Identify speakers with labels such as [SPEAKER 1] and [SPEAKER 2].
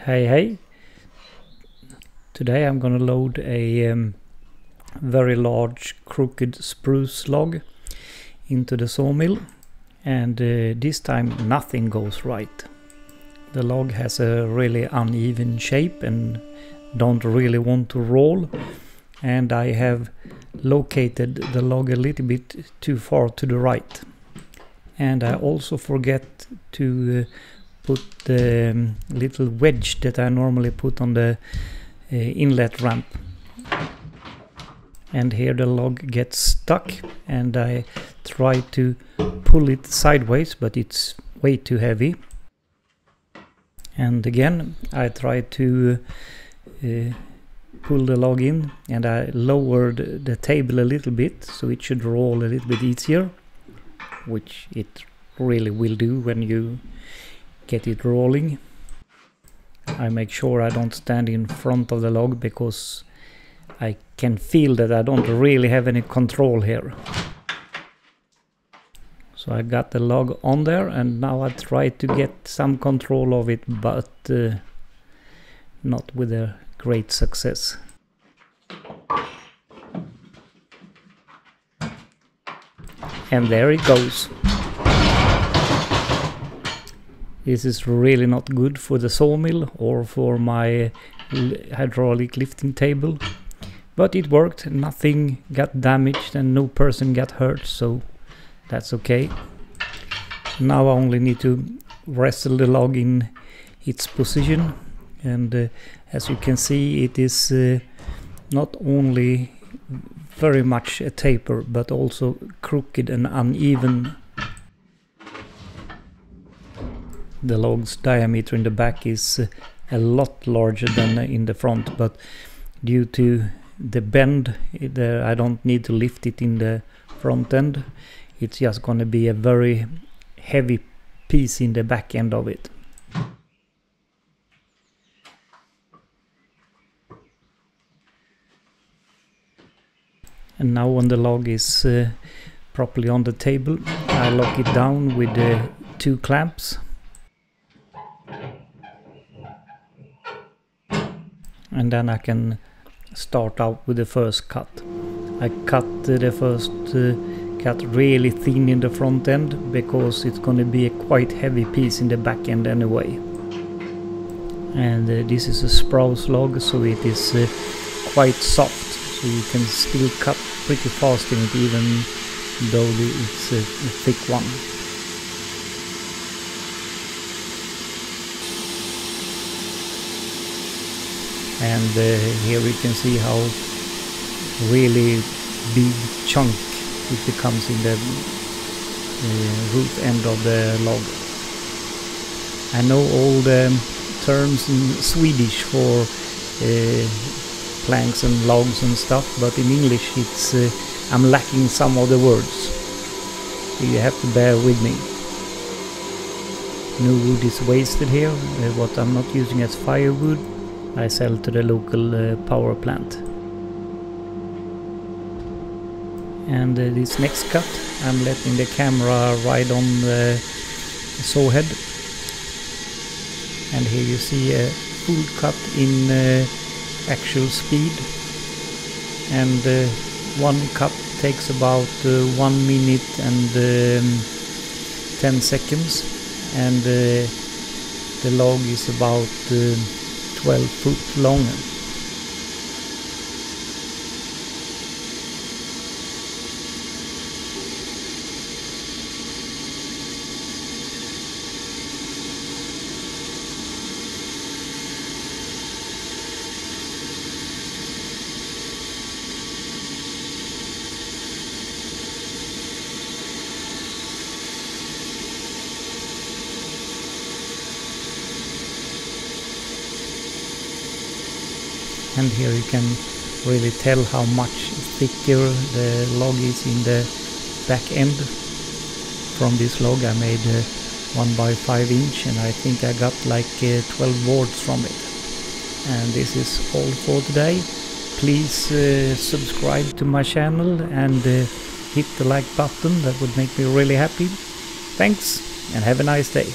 [SPEAKER 1] Hey, today I'm gonna load a very large crooked spruce log into the sawmill, and this time nothing goes right. The log has a really uneven shape and don't really want to roll, and I have located the log a little bit too far to the right, and I also forget to put the little wedge that I normally put on the inlet ramp, and here the log gets stuck, and I try to pull it sideways, but it's way too heavy. And again I try to pull the log in, and I lowered the table a little bit so it should roll a little bit easier, which it really will do when you get it rolling. I make sure I don't stand in front of the log because I can feel that I don't really have any control here. So I got the log on there, and now I try to get some control of it, but not with a great success. And there it goes. This is really not good for the sawmill or for my hydraulic lifting table, but it worked. Nothing got damaged and no person got hurt, so that's okay. Now I only need to wrestle the log in its position, and as you can see, it is not only very much a taper but also crooked and uneven. The log's diameter in the back is a lot larger than in the front, but due to the bend, I don't need to lift it in the front end. It's just going to be a very heavy piece in the back end of it. And now when the log is properly on the table, I lock it down with 2 clamps. And then I can start out with the first cut. I cut the first cut really thin in the front end because it's going to be a quite heavy piece in the back end anyway. And this is a spruce log, so it is quite soft, so you can still cut pretty fast in it even though it's a thick one. And here we can see how really big chunk it becomes in the root end of the log. I know all the terms in Swedish for planks and logs and stuff, but in English it's I'm lacking some of the words, so you have to bear with me. No wood is wasted here. What I'm not using as firewood I sell to the local power plant. And this next cut, I'm letting the camera ride on the saw head. And here you see a full cut in actual speed. And one cut takes about 1 minute and 10 seconds. And the log is about 12 foot long. And here you can really tell how much thicker the log is in the back end. From this log I made 1x5 inch, and I think I got like 12 boards from it. And this is all for today. Please subscribe to my channel and hit the like button. That would make me really happy. Thanks, and have a nice day.